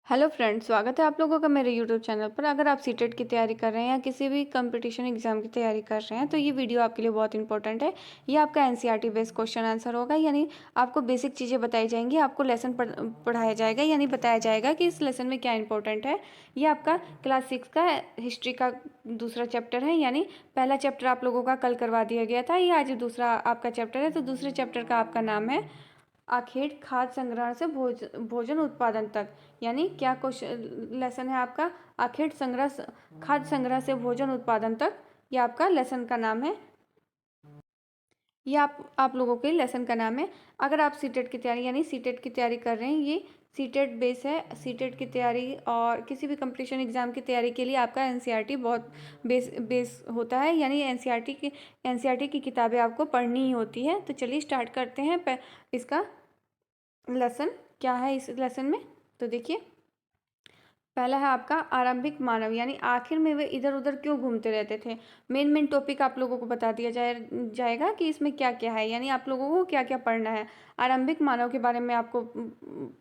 Hello friends, स्वागत है आप लोगों का मेरे यूट्यूब चैनल पर। अगर आप सीटेट की तैयारी कर रहे हैं या किसी भी कंपटीशन एग्जाम की तैयारी कर रहे हैं तो ये वीडियो आपके लिए बहुत इंपॉर्टेंट है। ये आपका एनसीईआरटी बेस्ड क्वेश्चन आंसर होगा, यानी आपको बेसिक चीज़ें बताई जाएंगी, आपको लेसन पढ़ाया जाएगा, यानी बताया जाएगा कि इस लेसन में क्या इंपॉर्टेंट है। ये आपका क्लास 6 का हिस्ट्री का दूसरा चैप्टर है, यानी पहला चैप्टर आप लोगों का कल करवा दिया गया था, ये आज दूसरा आपका चैप्टर है। तो दूसरे चैप्टर का आपका नाम है आखेट खाद्य संग्रहण से भोजन उत्पादन तक। यानी क्या क्वेश्चन लेसन है आपका? आखेट संग्रह खाद्य संग्रह से भोजन उत्पादन तक, ये आपका लेसन का नाम है। ये आप लोगों के लेसन का नाम है। अगर आप सीटेट की तैयारी यानी सीटेट की तैयारी कर रहे हैं, ये सीटेट बेस है। सीटेट की तैयारी और किसी भी कंपटीशन एग्जाम की तैयारी के लिए आपका एनसीईआरटी बहुत बेस होता है, यानी एनसीईआरटी की किताबें आपको पढ़नी ही होती है। तो चलिए स्टार्ट करते हैं इसका लेसन क्या है इस लेसन में। तो देखिए, पहला है आपका आरंभिक मानव, यानी आखिर में वे इधर उधर क्यों घूमते रहते थे। मेन टॉपिक आप लोगों को बता दिया जाएगा कि इसमें क्या क्या है, यानी आप लोगों को क्या क्या पढ़ना है। आरंभिक मानव के बारे में आपको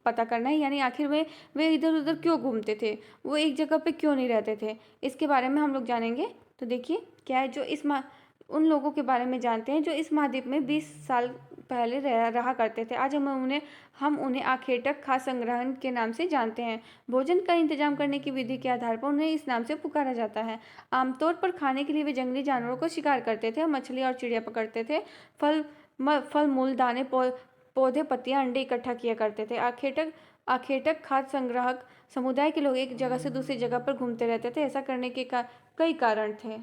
पता करना है, यानी आखिर में वे इधर उधर क्यों घूमते थे, वो एक जगह पे क्यों नहीं रहते थे, इसके बारे में हम लोग जानेंगे। तो देखिए क्या है, जो उन लोगों के बारे में जानते हैं जो इस महाद्वीप में 20 साल पहले रहा करते थे। आज हम उन्हें आखेटक खाद्य संग्रहण के नाम से जानते हैं। भोजन का इंतजाम करने की विधि के आधार पर उन्हें इस नाम से पुकारा जाता है। आमतौर पर खाने के लिए वे जंगली जानवरों को शिकार करते थे, मछली और चिड़िया पकड़ते थे, फल मूल दाने पौधे पत्तियां अंडे इकट्ठा किया करते थे। आखेटक खाद्य संग्राहक समुदाय के लोग एक जगह से दूसरी जगह पर घूमते रहते थे। ऐसा करने के कई कारण थे।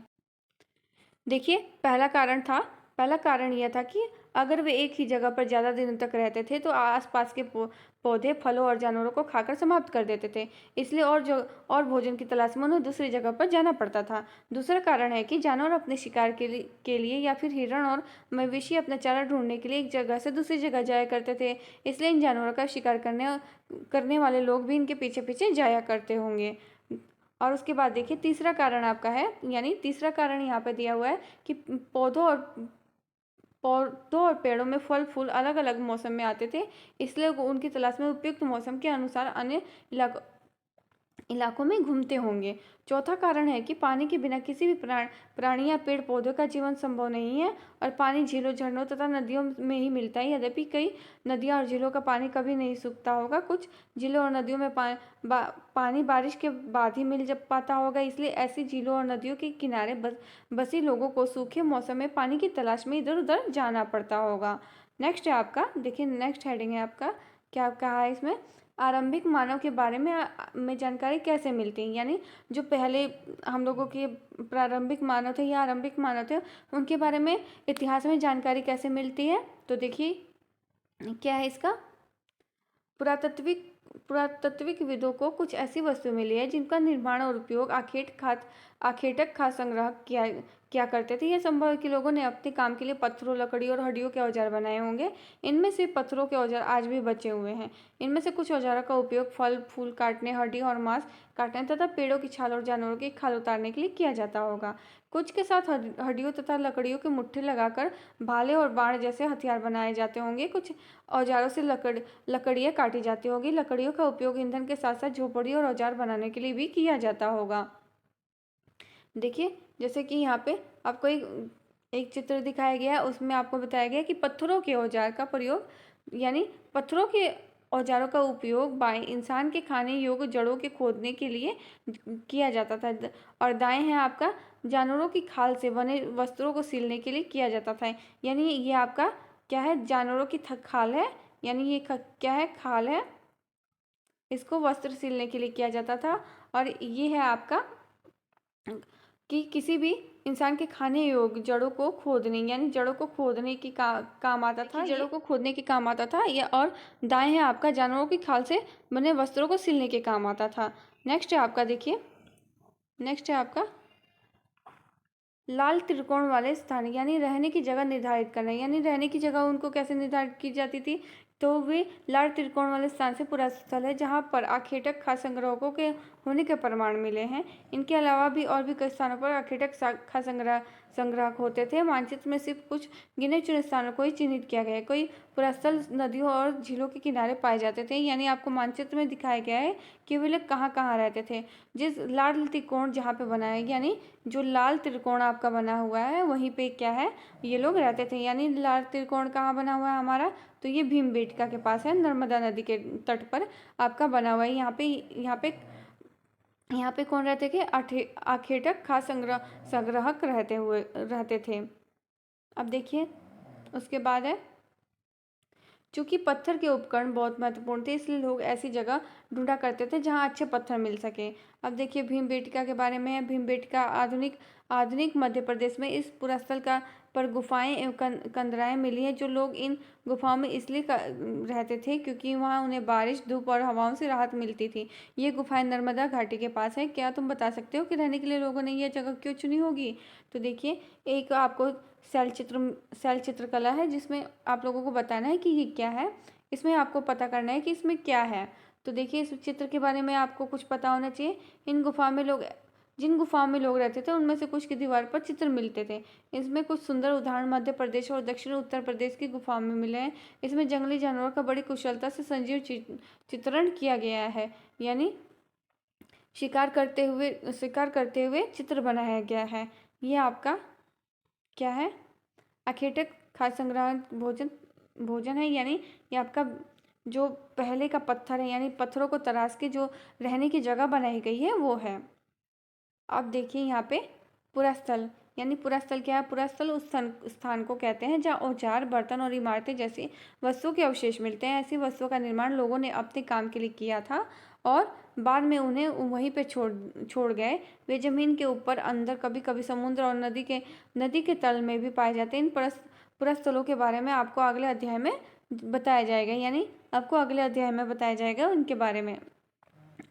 देखिए, पहला कारण यह था कि अगर वे एक ही जगह पर ज़्यादा दिनों तक रहते थे तो आसपास के पौधे फलों और जानवरों को खाकर समाप्त कर देते थे। इसलिए और भोजन की तलाश में उन्हें दूसरी जगह पर जाना पड़ता था। दूसरा कारण है कि जानवर अपने शिकार के लिए या फिर हिरण और मवेशी अपना चारा ढूंढने के लिए एक जगह से दूसरी जगह जाया करते थे। इसलिए इन जानवरों का शिकार करने वाले लोग भी इनके पीछे पीछे जाया करते होंगे। और उसके बाद देखिए, तीसरा कारण आपका है, यानी तीसरा कारण यहाँ पे दिया हुआ है कि पौधों और पेड़ों में फल फूल अलग अलग मौसम में आते थे। इसलिए वो उनकी तलाश में उपयुक्त मौसम के अनुसार अन्य इलाकों में घूमते होंगे। चौथा कारण है कि पानी के बिना किसी भी प्राणी या पेड़ पौधों का जीवन संभव नहीं है, और पानी झीलों झरनों तथा नदियों में ही मिलता है। यद्यपि कई नदियां और झीलों का पानी कभी नहीं सूखता होगा, कुछ झीलों और नदियों में पानी बारिश के बाद ही मिल पाता होगा। इसलिए ऐसी झीलों और नदियों के किनारे बसी लोगों को सूखे मौसम में पानी की तलाश में इधर उधर जाना पड़ता होगा। नेक्स्ट है आपका, देखिए नेक्स्ट हेडिंग है आपका, क्या कहा है इसमें, आरंभिक मानव के बारे में जानकारी कैसे मिलती है। यानी जो पहले हम लोगों के प्रारंभिक मानव थे या आरंभिक मानव थे, उनके बारे में इतिहास में जानकारी कैसे मिलती है। तो देखिए क्या है इसका, पुरातात्विक विदों को कुछ ऐसी वस्तु मिली है जिनका निर्माण और उपयोग आखेटक खाद्य संग्रह किया करते थे। यह संभव है कि लोगों ने अपने काम के लिए पत्थरों, लकड़ी और हड्डियों के औजार बनाए होंगे। इनमें से पत्थरों के औजार आज भी बचे हुए हैं। इनमें से कुछ औजारों का उपयोग फल फूल काटने, हड्डी और मांस काटने तथा पेड़ों की छाल और जानवरों की खाल उतारने के लिए किया जाता होगा। कुछ के साथ हड्डियों तथा लकड़ियों के मुट्ठे लगाकर भाले और बाण जैसे हथियार बनाए जाते होंगे। कुछ औजारों से लकड़ियाँ काटी जाती होगी। लकड़ियों का उपयोग ईंधन के साथ साथ झोपड़ी और औजार बनाने के लिए भी किया जाता होगा। देखिए, जैसे कि यहाँ पे आपको एक चित्र दिखाया गया है, उसमें आपको बताया गया है कि पत्थरों के औजार का प्रयोग, यानी पत्थरों के औजारों का उपयोग बाएं इंसान के खाने योग्य जड़ों के खोदने के लिए किया जाता था, और दाएं है आपका जानवरों की खाल से बने वस्त्रों को सिलने के लिए किया जाता था। यानी ये आपका क्या है, जानवरों की खाल है, यानी ये क्या है, खाल है, इसको वस्त्र सिलने के लिए किया जाता था। और ये है आपका कि किसी भी इंसान के खाने योग्य जड़ों को खोदने, यानी जड़ों को खोदने की काम आता था, जड़ों को खोदने के काम आता था। या और दाएं है आपका जानवरों की खाल से बने वस्त्रों को सिलने के काम आता था। नेक्स्ट है आपका, देखिए नेक्स्ट है आपका लाल त्रिकोण वाले स्थान, यानी रहने की जगह निर्धारित करना। यानी रहने की जगह उनको कैसे निर्धारित की जाती थी, तो वे लाल त्रिकोण वाले स्थान से पूरा स्थल है जहाँ पर आखेटक खाद्य संग्राहकों के होने के प्रमाण मिले हैं। इनके अलावा भी और भी कई स्थानों पर आखेटक खाद्य संग्राहक होते थे। मानचित्र में सिर्फ कुछ गिने चुने स्थानों को ही चिन्हित किया गया है। कोई पुरास्थल नदियों और झीलों के किनारे पाए जाते थे, यानी आपको मानचित्र में दिखाया गया है कि वे लोग कहाँ कहाँ रहते थे। जिस लाल त्रिकोण जहाँ पे बना है, यानी जो लाल त्रिकोण आपका बना हुआ है वहीं पे क्या है, ये लोग रहते थे। यानी लाल त्रिकोण कहाँ बना हुआ है हमारा, तो ये भीमबेटका के पास है, नर्मदा नदी के तट पर आपका बना हुआ है। यहाँ पे कौन रहते थे, आखेटक खास संग्राहक रहते थे। अब देखिए उसके बाद है, चूंकि पत्थर के उपकरण बहुत महत्वपूर्ण थे, इसलिए लोग ऐसी जगह ढूंढा करते थे जहां अच्छे पत्थर मिल सके। अब देखिए भीमबेटका के बारे में है। भीमबेटका आधुनिक आधुनिक मध्य प्रदेश में इस पुरास्थल का पर गुफाएं एवं कंदराएं मिली हैं। जो लोग इन गुफाओं में इसलिए रहते थे क्योंकि वहां उन्हें बारिश, धूप और हवाओं से राहत मिलती थी। ये गुफाएं नर्मदा घाटी के पास है। क्या तुम बता सकते हो कि रहने के लिए लोगों ने यह जगह क्यों चुनी होगी? तो देखिए, एक आपको शैल चित्रकला है, जिसमें आप लोगों को बताना है कि ये क्या है। इसमें आपको पता करना है कि इसमें क्या है। तो देखिए, इस चित्र के बारे में आपको कुछ पता होना चाहिए। जिन गुफाओं में लोग रहते थे उनमें से कुछ की दीवार पर चित्र मिलते थे। इसमें कुछ सुंदर उदाहरण मध्य प्रदेश और दक्षिण उत्तर प्रदेश की गुफाओं में मिले हैं। इसमें जंगली जानवर का बड़ी कुशलता से सजीव चित्रण किया गया है, यानी शिकार करते हुए चित्र बनाया गया है। ये आपका क्या है, अखेटक खाद्य संग्रह भोजन है, यानी ये आपका जो पहले का पत्थर है, यानी पत्थरों को तराश के जो रहने की जगह बनाई गई है वो है। अब देखिए यहाँ पे पुरास्थल, यानी पुरास्थल क्या है? पुरास्थल उस स्थान को कहते हैं जहाँ औजार, बर्तन और इमारतें जैसी वस्तुओं के अवशेष मिलते हैं। ऐसी वस्तुओं का निर्माण लोगों ने अपने काम के लिए किया था और बाद में उन्हें वहीं पे छोड़ गए। वे जमीन के ऊपर, अंदर, कभी कभी समुद्र और नदी के तल में भी पाए जाते हैं। इन पुरास्थलों के बारे में आपको अगले अध्याय में बताया जाएगा, यानी आपको अगले अध्याय में बताया जाएगा उनके बारे में।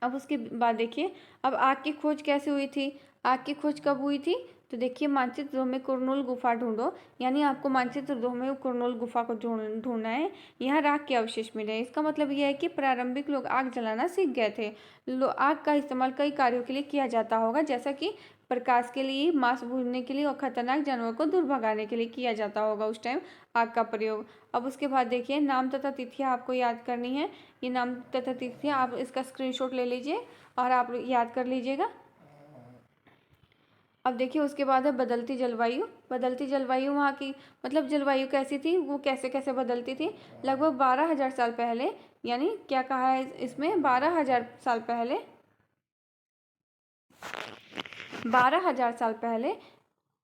अब उसके बाद देखिए, अब आग की खोज कैसे हुई थी? आग की खोज कब हुई थी? तो देखिए, मानचित्र 2 में कुरनूल गुफा ढूंढो, यानी आपको मानचित्र 2 में कुरनूल गुफा को ढूंढना है। यहाँ राख के अवशेष मिले हैं। इसका मतलब यह है कि प्रारंभिक लोग आग जलाना सीख गए थे। आग का इस्तेमाल कई कार्यों के लिए किया जाता होगा, जैसा कि प्रकाश के लिए, मांस भूनने के लिए और खतरनाक जानवरों को दूर भगाने के लिए किया जाता होगा उस टाइम आग का प्रयोग। अब उसके बाद देखिए, नाम तथा तिथियां आपको याद करनी है। ये नाम तथा तिथियां आप इसका स्क्रीनशॉट ले लीजिए और आप याद कर लीजिएगा। अब देखिए उसके बाद है बदलती जलवायु। बदलती जलवायु वहाँ की मतलब जलवायु कैसी थी, वो कैसे कैसे बदलती थी। लगभग 12,000 साल पहले, यानी क्या कहा है इसमें, 12,000 साल पहले, 12,000 साल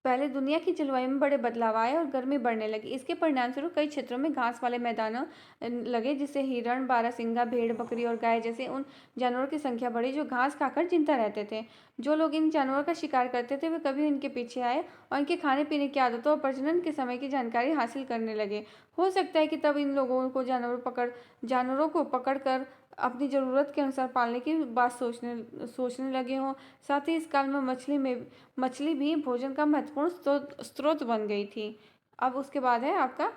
पहले दुनिया की जलवायु में बड़े बदलाव आए और गर्मी बढ़ने लगी। इसके परिणामस्वरूप कई क्षेत्रों में घास वाले मैदान लगे, जिससे हिरण, बारहसिंगा, भेड़, बकरी और गाय जैसे उन जानवरों की संख्या बढ़ी जो घास खाकर जिंदा रहते थे। जो लोग इन जानवरों का शिकार करते थे वे कभी इनके पीछे आए और इनके खाने पीने की आदतों और प्रजनन के समय की जानकारी हासिल करने लगे। हो सकता है कि तब इन लोगों को जानवरों को पकड़ कर अपनी ज़रूरत के अनुसार पालने की बात सोचने लगे हों। साथ ही इस काल में मछली भी भोजन का महत्वपूर्ण स्रोत बन गई थी। अब उसके बाद है आपका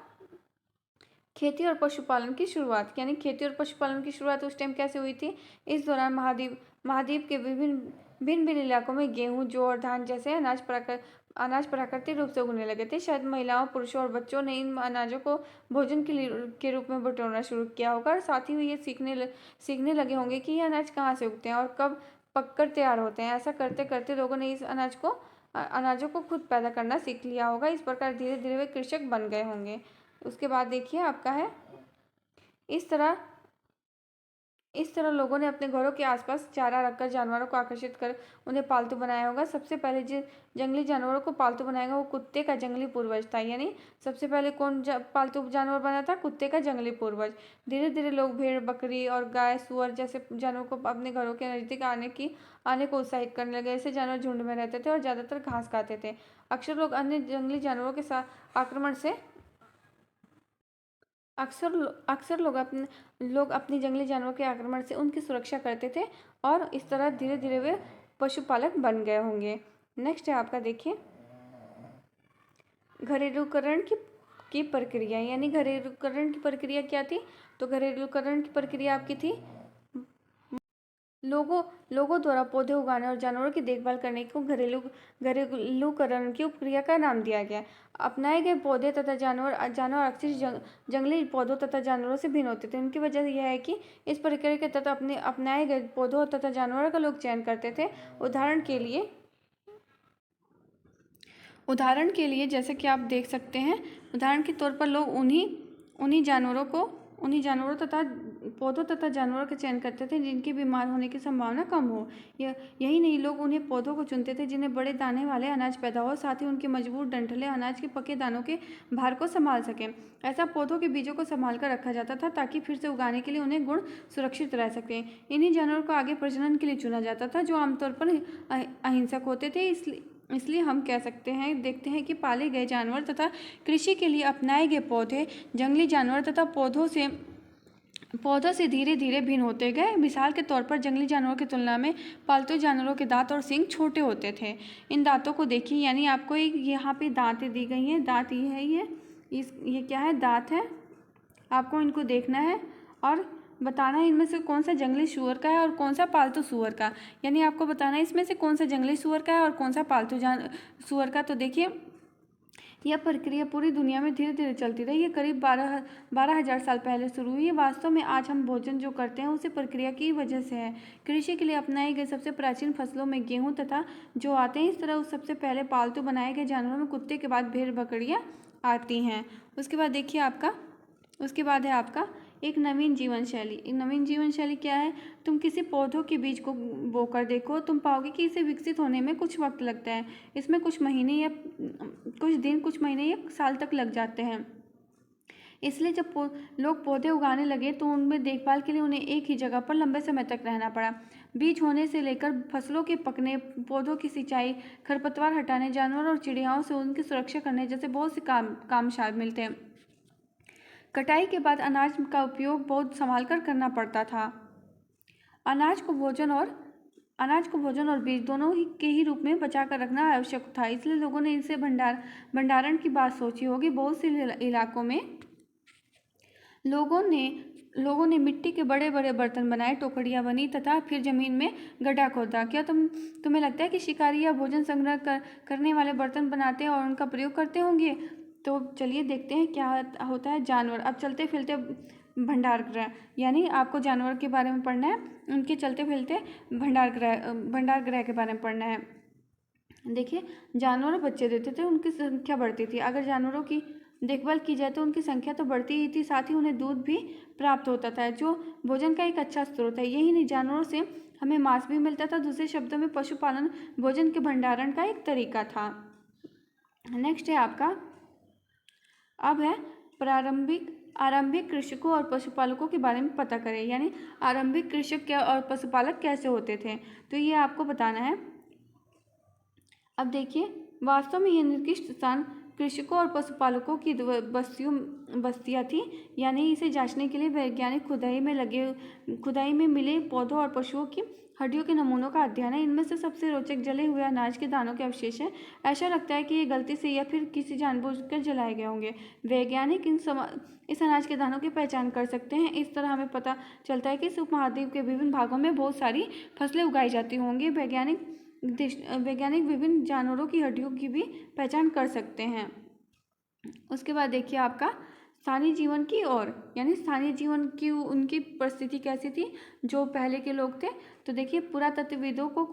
खेती और पशुपालन की शुरुआत, यानी खेती और पशुपालन की शुरुआत उस टाइम कैसे हुई थी? इस दौरान महाद्वीप के भिन्न भिन्न इलाकों में गेहूं, जौ और धान जैसे अनाज प्राकृतिक रूप से उगने लगे थे। शायद महिलाओं, पुरुषों और बच्चों ने इन अनाजों को भोजन के रूप में बटोरना शुरू किया होगा और साथ ही ये सीखने लगे होंगे कि ये अनाज कहाँ से उगते हैं और कब पककर तैयार होते हैं। ऐसा करते करते लोगों ने इस अनाजों को खुद पैदा करना सीख लिया होगा। इस प्रकार धीरे धीरे वे कृषक बन गए होंगे। उसके बाद देखिए आपका है, इस तरह लोगों ने अपने घरों के आसपास चारा रखकर जानवरों को आकर्षित कर उन्हें पालतू बनाया होगा। सबसे पहले जिन जंगली जानवरों को पालतू बनाएगा वो कुत्ते का जंगली पूर्वज था, यानी सबसे पहले कौन पालतू जानवर बना था? कुत्ते का जंगली पूर्वज। धीरे धीरे लोग भेड़, बकरी और गाय, सुअर जैसे जानवरों को अपने घरों के नजदीक आने को उत्साहित करने लगे। ऐसे जानवर झुंड में रहते थे और ज्यादातर घास खाते थे। अक्सर लोग अन्य जंगली जानवरों के साथ आक्रमण से अक्सर लोग अपनी जंगली जानवरों के आक्रमण से उनकी सुरक्षा करते थे और इस तरह धीरे धीरे वे पशुपालक बन गए होंगे। नेक्स्ट है आपका देखिए घरेलूकरण की प्रक्रिया, यानी घरेलूकरण की प्रक्रिया क्या थी? तो घरेलूकरण की प्रक्रिया आपकी थी लोगों लोगों द्वारा पौधे उगाने और जानवरों की देखभाल करने को घरेलूकरण की उपक्रिया का नाम दिया गया। अपनाए गए पौधे तथा जानवर जानवर अक्सर जंगली पौधों तथा जानवरों से भिन्न होते थे। उनकी वजह यह है कि इस प्रक्रिया के तहत अपनाए गए पौधों तथा जानवरों का लोग चयन करते थे। उदाहरण के लिए जैसे कि आप देख सकते हैं, उदाहरण के तौर पर लोग उन्हीं जानवरों तथा पौधों तथा जानवरों का चयन करते थे जिनकी बीमार होने की संभावना कम हो। यही नहीं, लोग उन्हें पौधों को चुनते थे जिन्हें बड़े दाने वाले अनाज पैदा हो, साथ ही उनके मजबूत डंठलें अनाज के पके दानों के भार को संभाल सकें। ऐसा पौधों के बीजों को संभाल कर रखा जाता था ताकि फिर से उगाने के लिए उन्हें गुण सुरक्षित रह सकें। इन्हीं जानवरों को आगे प्रजनन के लिए चुना जाता था जो आमतौर पर अहिंसक होते थे। इसलिए हम कह सकते हैं, देखते हैं कि पाले गए जानवर तथा कृषि के लिए अपनाए गए पौधे जंगली जानवर तथा पौधों से धीरे धीरे भिन्न होते गए। मिसाल के तौर पर जंगली जानवरों की तुलना में पालतू जानवरों के दांत और सींग छोटे होते थे। इन दांतों को देखिए, यानी आपको एक यहाँ पे दांतें दी गई हैं। दांत ये है, ये क्या है, दांत है। आपको इनको देखना है और बताना है इनमें से कौन सा जंगली सूअर का है और कौन सा पालतू सूअर का। यानी आपको बताना है इसमें से कौन सा जंगली सूअर का है और कौन सा पालतू सूअर का। तो देखिए, यह प्रक्रिया पूरी दुनिया में धीरे धीरे चलती रही। ये करीब 12,000 साल पहले शुरू हुई है। वास्तव में आज हम भोजन जो करते हैं उसी प्रक्रिया की वजह से है। कृषि के लिए अपनाई गई सबसे प्राचीन फसलों में गेहूं तथा जो आते हैं। इस तरह उस सबसे पहले पालतू बनाए गए जानवरों में कुत्ते के बाद भेड़ बकरियां आती हैं। उसके बाद देखिए उसके बाद है आपका एक नवीन जीवन शैली। एक नवीन जीवन शैली क्या है? तुम किसी पौधों के बीज को बोकर देखो, तुम पाओगे कि इसे विकसित होने में कुछ वक्त लगता है। इसमें कुछ दिन, कुछ महीने या साल तक लग जाते हैं। इसलिए जब लोग पौधे उगाने लगे तो उनमें देखभाल के लिए उन्हें एक ही जगह पर लंबे समय तक रहना पड़ा। बीज होने से लेकर फसलों के पकने, पौधों की सिंचाई, खरपतवार हटाने, जानवर और चिड़ियाओं से उनकी सुरक्षा करने जैसे बहुत से काम शामिल मिलते हैं। कटाई के बाद अनाज का उपयोग बहुत संभाल कर करना पड़ता था। अनाज को भोजन और बीज दोनों के ही रूप में बचा कर रखना आवश्यक था। इसलिए लोगों ने इनसे भंडारण की बात सोची होगी। बहुत से इलाकों में लोगों ने मिट्टी के बड़े बड़े बर्तन बनाए, टोकरियां बनी तथा फिर जमीन में गड्ढा खोदा। क्या तुम्हें लगता है कि शिकारी या भोजन संग्रह करने वाले बर्तन बनाते और उनका प्रयोग करते होंगे? तो चलिए देखते हैं क्या होता है। जानवर, अब चलते फिरते भंडार गृह, यानी आपको जानवर के बारे में पढ़ना है, उनके चलते फिरते भंडार गृह के बारे में पढ़ना है। देखिए, जानवर बच्चे देते थे, उनकी संख्या बढ़ती थी। अगर जानवरों की देखभाल की जाए तो उनकी संख्या तो बढ़ती ही थी, साथ ही उन्हें दूध भी प्राप्त होता था जो भोजन का एक अच्छा स्रोत है। यही नहीं, जानवरों से हमें मांस भी मिलता था। दूसरे शब्दों में पशुपालन भोजन के भंडारण का एक तरीका था। नेक्स्ट है आपका, अब है आरंभिक कृषकों और पशुपालकों के बारे में पता करें। यानी आरंभिक कृषक क्या और पशुपालक कैसे होते थे, तो ये आपको बताना है। अब देखिए, वास्तव में ये निर्दिष्ट स्थान कृषकों और पशुपालकों की बस्तियाँ थी। यानी इसे जांचने के लिए वैज्ञानिक खुदाई में मिले पौधों और पशुओं की हड्डियों के नमूनों का अध्ययन है। इनमें से सबसे रोचक जले हुए अनाज के दानों के अवशेष हैं। ऐसा लगता है कि ये गलती से या फिर किसी जानबूझकर जलाए गए होंगे। वैज्ञानिक इस अनाज के दानों की पहचान कर सकते हैं। इस तरह हमें पता चलता है कि इस उपमहाद्वीप के विभिन्न भागों में बहुत सारी फसलें उगाई जाती होंगी। वैज्ञानिक विभिन्न जानवरों की हड्डियों की भी पहचान कर सकते हैं। उसके बाद देखिए आपका स्थानीय जीवन की ओर, यानी स्थानीय जीवन की उनकी परिस्थिति कैसी थी जो पहले के लोग थे। तो देखिए, पुरातत्वविदों को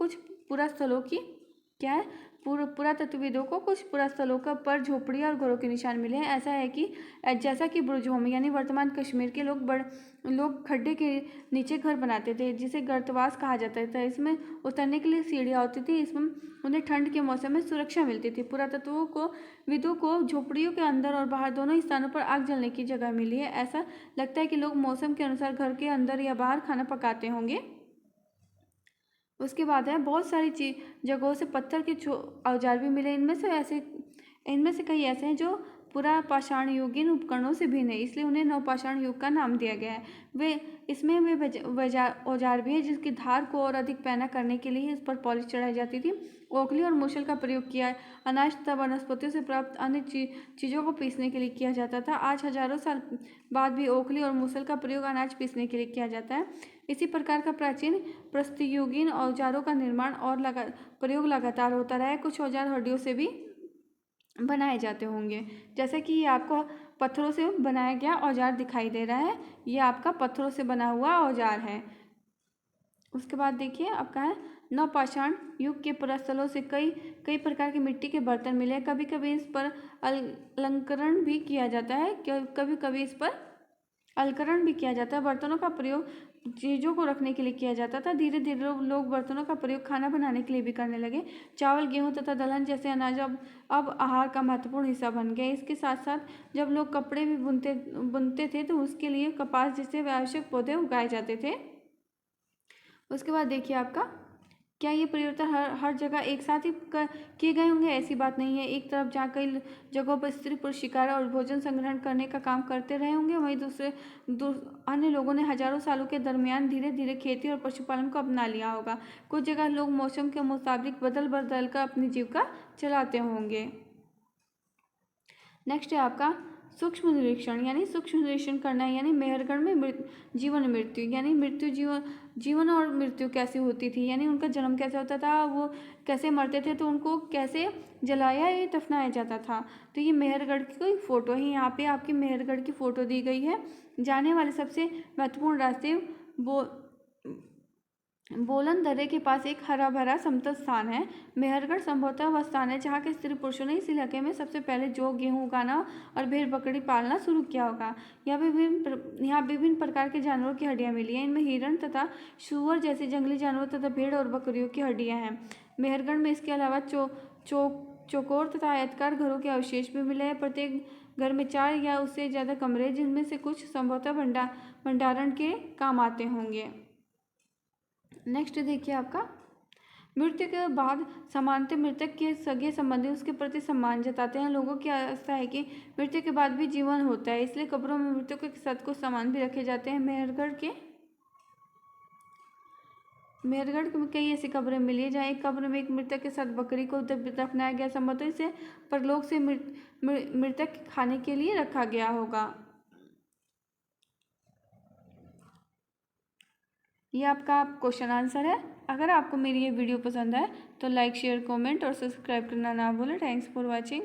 कुछ पुरास्थलों पर झोपड़ी और घरों के निशान मिले हैं। ऐसा है कि जैसा कि बुर्जोम यानी वर्तमान कश्मीर के लोग खड्डे के नीचे घर बनाते थे जिसे गर्तवास कहा जाता था। इसमें उतरने के लिए सीढ़ियाँ होती थी। इसमें उन्हें ठंड के मौसम में सुरक्षा मिलती थी। पुरातत्वविदों को झोपड़ियों के अंदर और बाहर दोनों स्थानों पर आग जलने की जगह मिली है। ऐसा लगता है कि लोग मौसम के अनुसार घर के अंदर या बाहर खाना पकाते होंगे। उसके बाद है, बहुत सारी जगहों से पत्थर के औजार भी मिले। इनमें से कई ऐसे हैं जो पुरापाषाण युगीन उपकरणों से भिन्न है, इसलिए उन्हें नवपाषाण युग का नाम दिया गया है। इसमें औजार भी है जिसकी धार को और अधिक पैना करने के लिए इस पर पॉलिश चढ़ाई जाती थी। ओखली और मूसल का प्रयोग किया है। अनाज तथा वनस्पतियों से प्राप्त अन्य चीज़ों को पीसने के लिए किया जाता था। आज हजारों साल बाद भी ओखली और मूसल का प्रयोग अनाज पीसने के लिए किया जाता है। इसी प्रकार का प्राचीन प्रस्तुयोगीन औजारों का निर्माण और प्रयोग लगातार होता रहा है। कुछ औजार हड्डियों से भी बनाए जाते होंगे। जैसे कि ये आपको पत्थरों से बनाया गया औजार दिखाई दे रहा है, ये आपका पत्थरों से बना हुआ औजार है। उसके बाद देखिए आपका है नवपाषाण युग के प्रस्थलों से कई कई प्रकार के मिट्टी के बर्तन मिले। कभी कभी इस पर अलंकरण भी किया जाता है, कभी कभी इस पर अलंकरण भी किया जाता है। बर्तनों का प्रयोग चीज़ों को रखने के लिए किया जाता था। धीरे धीरे लोग बर्तनों का प्रयोग खाना बनाने के लिए भी करने लगे। चावल, गेहूं तथा दलहन जैसे अनाज अब आहार का महत्वपूर्ण हिस्सा बन गए। इसके साथ साथ जब लोग कपड़े भी बुनते थे तो उसके लिए कपास जैसे आवश्यक पौधे उगाए जाते थे। उसके बाद देखिए आपका क्या ये परिवर्तन हर जगह एक साथ ही किए गए होंगे? ऐसी बात नहीं है। एक तरफ जहाँ कई जगहों पर स्त्री पुरुष शिकार और भोजन संग्रहण करने का काम करते रहे होंगे, वहीं अन्य लोगों ने हजारों सालों के दरमियान धीरे धीरे खेती और पशुपालन को अपना लिया होगा। कुछ जगह लोग मौसम के मुताबिक बदल बदल कर अपनी जीविका चलाते होंगे। नेक्स्ट है आपका सूक्ष्म निरीक्षण, यानी सूक्ष्म निरीक्षण करना है, यानी मेहरगढ़ में जीवन मृत्यु, यानी मृत्यु जीवन और मृत्यु कैसी होती थी, यानी उनका जन्म कैसे होता था, वो कैसे मरते थे, तो उनको कैसे जलाया या दफनाया जाता था। तो ये मेहरगढ़ की कोई फोटो है, यहाँ पे आपकी मेहरगढ़ की फोटो दी गई है। जाने वाले सबसे महत्वपूर्ण रास्ते बोलन दर्रे के पास एक हरा भरा समतल स्थान है। मेहरगढ़ संभवतः वह स्थान है जहाँ के स्त्री पुरुषों ने इस इलाके में सबसे पहले जौ, गेहूं उगाना और भेड़ बकरी पालना शुरू किया होगा। यहाँ विभिन्न प्रकार के जानवरों की हड्डियाँ मिली हैं। इनमें हिरण तथा सूअर जैसे जंगली जानवर तथा भेड़ और बकरियों की हड्डियाँ हैं। मेहरगढ़ में इसके अलावा चौकोर तथा आयताकार घरों के अवशेष भी मिले हैं। प्रत्येक घर में 4 या उससे ज़्यादा कमरे, जिनमें से कुछ संभवतः भंडारण के काम आते होंगे। नेक्स्ट देखिए आपका मृत्यु के बाद सामान्यतः मृतक के सगे संबंधी उसके प्रति सम्मान जताते हैं। लोगों की आस्था है कि मृत्यु के बाद भी जीवन होता है, इसलिए कब्रों में मृतकों के साथ कुछ सामान भी रखे जाते हैं। मेहरगढ़ में कई ऐसी कब्रें मिली है जहाँ एक कब्र में एक मृतक के साथ बकरी को दफनाया गया, संभवतः इसे परलोक से मृतक खाने के लिए रखा गया होगा। ये आपका क्वेश्चन आंसर है। अगर आपको मेरी ये वीडियो पसंद आए तो लाइक, शेयर, कमेंट और सब्सक्राइब करना ना भूलें। Thanks for watching.